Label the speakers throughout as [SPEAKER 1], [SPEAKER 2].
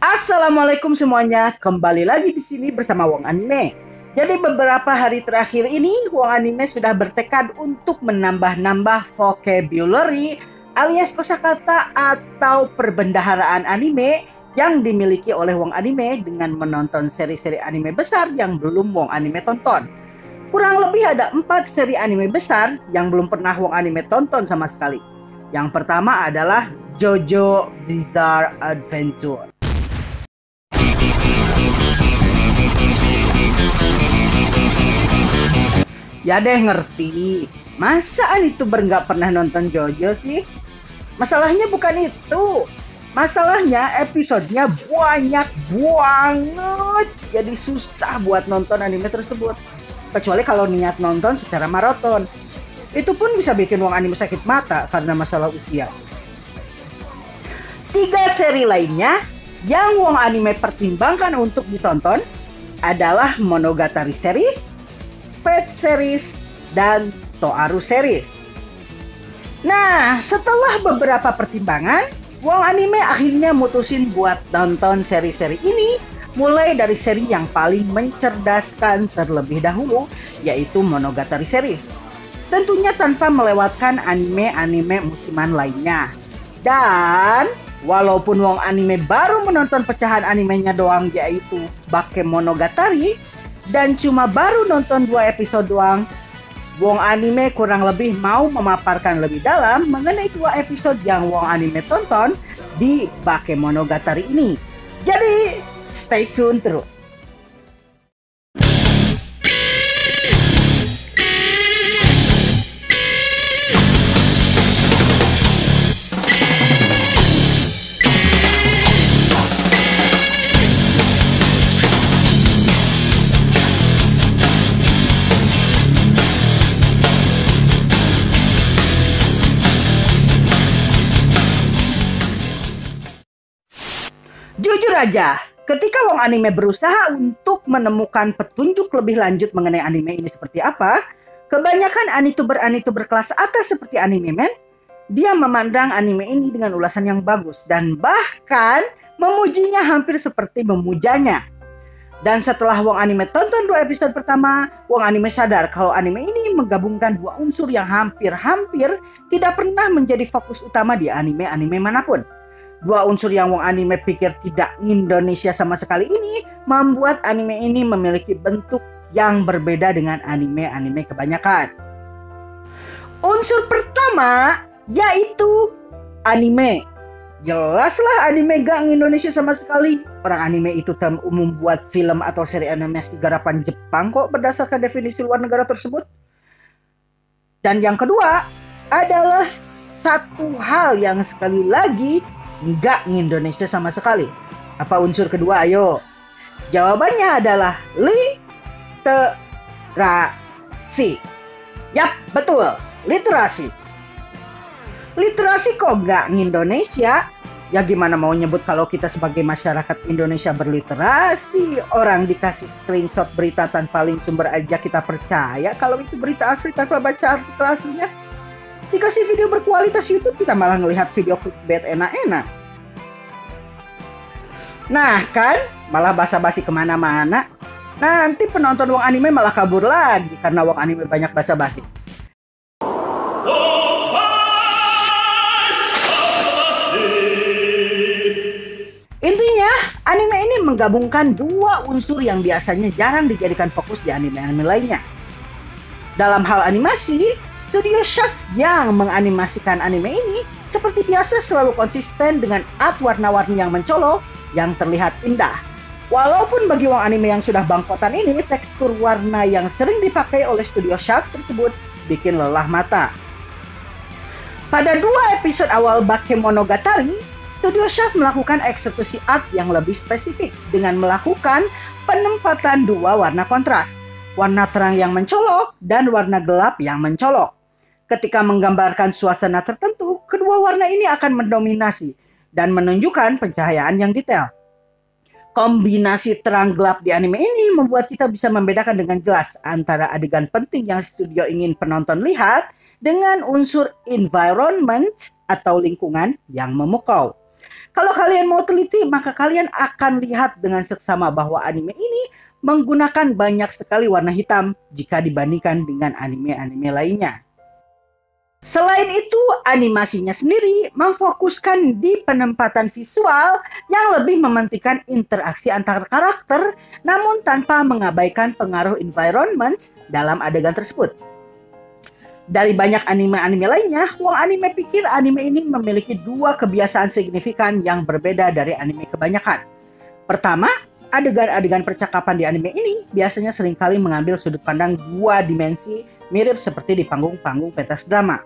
[SPEAKER 1] Assalamualaikum semuanya, kembali lagi di sini bersama Wong Anime. Jadi beberapa hari terakhir ini Wong Anime sudah bertekad untuk menambah-nambah vocabulary alias kosakata atau perbendaharaan anime yang dimiliki oleh Wong Anime dengan menonton seri-seri anime besar yang belum Wong Anime tonton. Kurang lebih ada 4 seri anime besar yang belum pernah Wong Anime tonton sama sekali. Yang pertama adalah JoJo Bizarre Adventure. Ya deh ngerti. Masa youtuber nggak pernah nonton JoJo sih? Masalahnya bukan itu. Masalahnya episodenya banyak banget. Jadi susah buat nonton anime tersebut. Kecuali kalau niat nonton secara maraton. Itu pun bisa bikin Wong Anime sakit mata karena masalah usia. 3 seri lainnya yang Wong Anime pertimbangkan untuk ditonton adalah Monogatari series, Fate series, dan Toaru series. Nah, setelah beberapa pertimbangan, Wong Anime akhirnya mutusin buat nonton seri-seri ini, mulai dari seri yang paling mencerdaskan terlebih dahulu, yaitu Monogatari series. Tentunya tanpa melewatkan anime-anime musiman lainnya. Dan walaupun Wong Anime baru menonton pecahan animenya doang, yaitu Bakemonogatari, dan cuma baru nonton 2 episode doang, Wong Anime kurang lebih mau memaparkan lebih dalam mengenai 2 episode yang Wong Anime tonton di Bakemonogatari ini. Jadi stay tune terus. Jujur aja, ketika Wong Anime berusaha untuk menemukan petunjuk lebih lanjut mengenai anime ini seperti apa, kebanyakan anituber kelas atas seperti Anime Man, dia memandang anime ini dengan ulasan yang bagus dan bahkan memujinya hampir seperti memujanya. Dan setelah Wong Anime tonton 2 episode pertama, Wong Anime sadar kalau anime ini menggabungkan 2 unsur yang hampir-hampir tidak pernah menjadi fokus utama di anime-anime manapun. 2 unsur yang Wong Anime pikir tidak Indonesia sama sekali ini membuat anime ini memiliki bentuk yang berbeda dengan anime-anime kebanyakan. Unsur pertama yaitu anime. Jelaslah anime gak Indonesia sama sekali. Orang anime itu umum buat film atau seri animasi garapan Jepang kok berdasarkan definisi luar negara tersebut. Dan yang kedua adalah satu hal yang sekali lagi nggak Indonesia sama sekali. Apa unsur kedua? Ayo. Jawabannya adalah literasi. Yap, betul. Literasi. Literasi kok nggak Indonesia? Ya gimana mau nyebut kalau kita sebagai masyarakat Indonesia berliterasi? Orang dikasih screenshot berita tanpa link sumber aja kita percaya kalau itu berita asli tanpa baca artikel aslinya. Dikasih video berkualitas YouTube, kita malah ngelihat video clickbait enak-enak. Nah kan, malah basa-basi kemana-mana. Nanti penonton Wong Anime malah kabur lagi karena Wong Anime banyak basa-basi. Intinya, anime ini menggabungkan 2 unsur yang biasanya jarang dijadikan fokus di anime-anime lainnya. Dalam hal animasi, studio Shaft yang menganimasikan anime ini seperti biasa selalu konsisten dengan art warna-warni yang mencolok yang terlihat indah. Walaupun bagi Wong Anime yang sudah bangkotan ini, tekstur warna yang sering dipakai oleh studio Shaft tersebut bikin lelah mata. Pada 2 episode awal Bakemonogatari, studio Shaft melakukan eksekusi art yang lebih spesifik dengan melakukan penempatan 2 warna kontras. Warna terang yang mencolok dan warna gelap yang mencolok. Ketika menggambarkan suasana tertentu, kedua warna ini akan mendominasi dan menunjukkan pencahayaan yang detail. Kombinasi terang gelap di anime ini membuat kita bisa membedakan dengan jelas antara adegan penting yang studio ingin penonton lihat dengan unsur environment atau lingkungan yang memukau. Kalau kalian mau teliti, maka kalian akan lihat dengan seksama bahwa anime ini menggunakan banyak sekali warna hitam jika dibandingkan dengan anime-anime lainnya. Selain itu, animasinya sendiri memfokuskan di penempatan visual yang lebih mementingkan interaksi antar karakter, namun tanpa mengabaikan pengaruh environment dalam adegan tersebut. Dari banyak anime-anime lainnya, Wong Anime pikir anime ini memiliki dua kebiasaan signifikan yang berbeda dari anime kebanyakan. Pertama, adegan-adegan percakapan di anime ini biasanya seringkali mengambil sudut pandang dua dimensi mirip seperti di panggung-panggung pentas drama.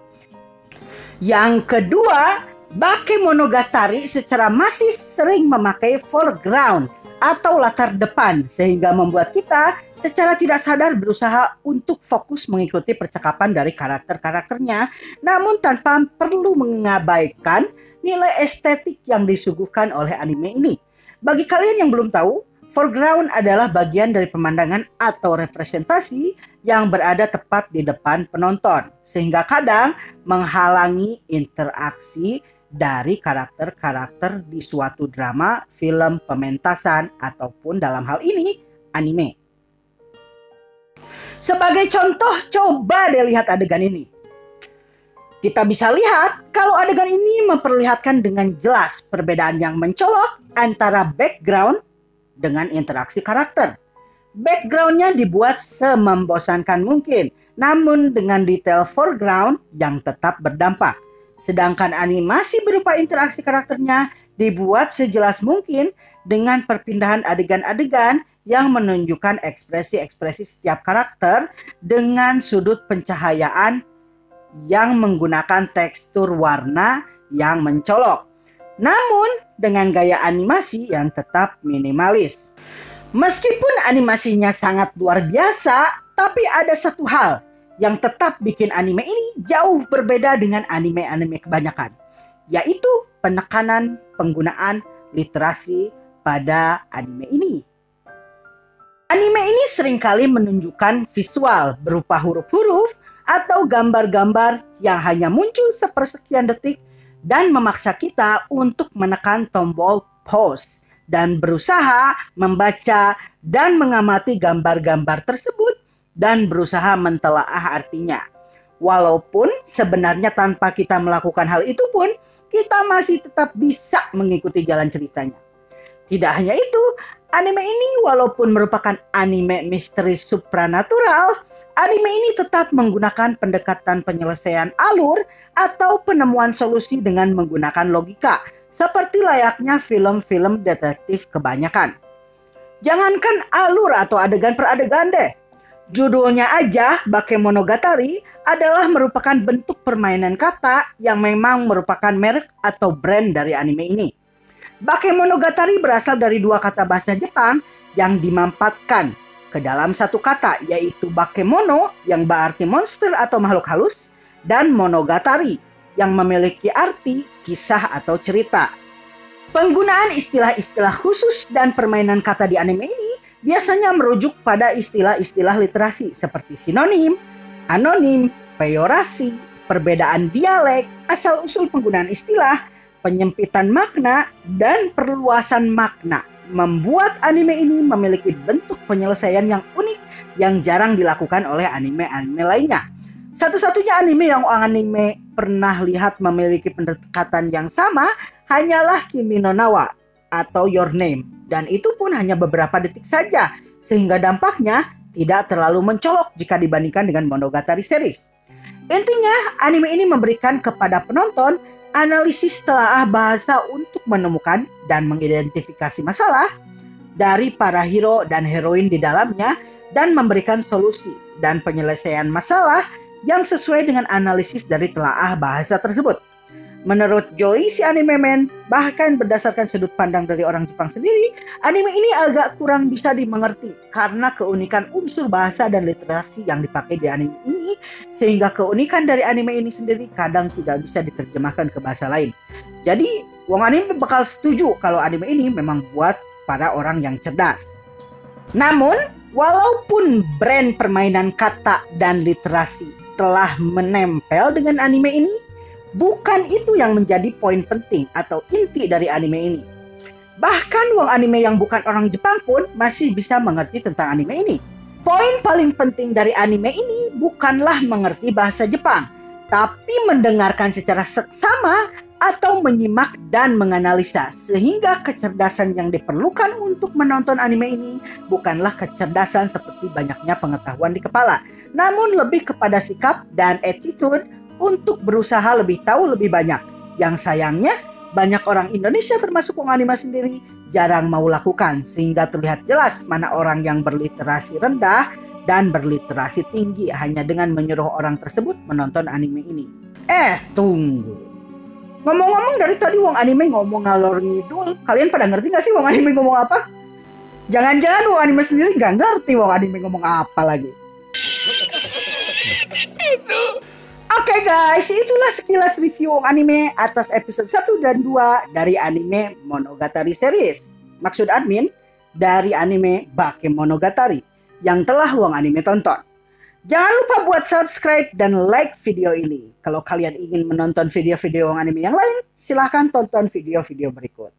[SPEAKER 1] Yang kedua, Bakemonogatari secara masif sering memakai foreground atau latar depan sehingga membuat kita secara tidak sadar berusaha untuk fokus mengikuti percakapan dari karakter-karakternya, namun tanpa perlu mengabaikan nilai estetik yang disuguhkan oleh anime ini. Bagi kalian yang belum tahu, foreground adalah bagian dari pemandangan atau representasi yang berada tepat di depan penonton, sehingga kadang menghalangi interaksi dari karakter-karakter di suatu drama, film, pementasan, ataupun dalam hal ini, anime. Sebagai contoh, coba deh lihat adegan ini. Kita bisa lihat kalau adegan ini memperlihatkan dengan jelas perbedaan yang mencolok antara background dengan interaksi karakter. Backgroundnya dibuat semembosankan mungkin, namun dengan detail foreground yang tetap berdampak. Sedangkan animasi berupa interaksi karakternya dibuat sejelas mungkin dengan perpindahan adegan-adegan yang menunjukkan ekspresi-ekspresi setiap karakter dengan sudut pencahayaan yang menggunakan tekstur warna yang mencolok. Namun dengan gaya animasi yang tetap minimalis. Meskipun animasinya sangat luar biasa, tapi ada satu hal yang tetap bikin anime ini jauh berbeda dengan anime-anime kebanyakan, yaitu penekanan penggunaan literasi pada anime ini. Anime ini seringkali menunjukkan visual berupa huruf-huruf atau gambar-gambar yang hanya muncul sepersekian detik dan memaksa kita untuk menekan tombol pause dan berusaha membaca dan mengamati gambar-gambar tersebut dan berusaha mentelaah artinya. Walaupun sebenarnya tanpa kita melakukan hal itu pun, kita masih tetap bisa mengikuti jalan ceritanya. Tidak hanya itu, anime ini walaupun merupakan anime misteri supranatural, anime ini tetap menggunakan pendekatan penyelesaian alur atau penemuan solusi dengan menggunakan logika, seperti layaknya film-film detektif kebanyakan. Jangankan alur atau adegan per adegan deh. Judulnya aja, Bakemonogatari, adalah merupakan bentuk permainan kata yang memang merupakan merek atau brand dari anime ini. Bakemonogatari berasal dari dua kata bahasa Jepang yang dimampatkan ke dalam satu kata, yaitu bakemono yang berarti monster atau makhluk halus, dan monogatari yang memiliki arti kisah atau cerita. Penggunaan istilah-istilah khusus dan permainan kata di anime ini biasanya merujuk pada istilah-istilah literasi seperti sinonim, anonim, peyorasi, perbedaan dialek, asal-usul penggunaan istilah, penyempitan makna, dan perluasan makna. Membuat anime ini memiliki bentuk penyelesaian yang unik yang jarang dilakukan oleh anime-anime lainnya. Satu-satunya anime yang anime pernah lihat memiliki pendekatan yang sama hanyalah Kimi no Na wa atau Your Name, dan itu pun hanya beberapa detik saja, sehingga dampaknya tidak terlalu mencolok jika dibandingkan dengan Monogatari series. Intinya, anime ini memberikan kepada penonton analisis telaah bahasa untuk menemukan dan mengidentifikasi masalah dari para hero dan heroin di dalamnya dan memberikan solusi dan penyelesaian masalah yang sesuai dengan analisis dari telaah bahasa tersebut. Menurut Joy, si anime man, bahkan berdasarkan sudut pandang dari orang Jepang sendiri, anime ini agak kurang bisa dimengerti karena keunikan unsur bahasa dan literasi yang dipakai di anime ini, sehingga keunikan dari anime ini sendiri kadang tidak bisa diterjemahkan ke bahasa lain. Jadi, Wong Anime bakal setuju kalau anime ini memang buat para orang yang cerdas. Namun, walaupun brand permainan kata dan literasi telah menempel dengan anime ini, Bukan itu yang menjadi poin penting atau inti dari anime ini. Bahkan wong anime yang bukan orang Jepang pun masih bisa mengerti tentang anime ini. Poin paling penting dari anime ini bukanlah mengerti bahasa Jepang, tapi mendengarkan secara seksama atau menyimak dan menganalisa, sehingga kecerdasan yang diperlukan untuk menonton anime ini bukanlah kecerdasan seperti banyaknya pengetahuan di kepala, namun lebih kepada sikap dan attitude untuk berusaha lebih tahu lebih banyak. Yang sayangnya banyak orang Indonesia termasuk wong anime sendiri jarang mau lakukan, sehingga terlihat jelas mana orang yang berliterasi rendah dan berliterasi tinggi hanya dengan menyuruh orang tersebut menonton anime ini. Tunggu. Ngomong-ngomong dari tadi wong anime ngomong ngalor ngidul, kalian pada ngerti gak sih wong anime ngomong apa? Jangan-jangan wong anime sendiri gak ngerti wong anime ngomong apa lagi. Oke guys, itulah sekilas review wong anime atas episode 1 dan 2 dari anime Monogatari series. Maksud admin dari anime Bakemonogatari yang telah wong anime tonton. Jangan lupa buat subscribe dan like video ini. Kalau kalian ingin menonton video-video wong anime yang lain, silahkan tonton video-video berikut.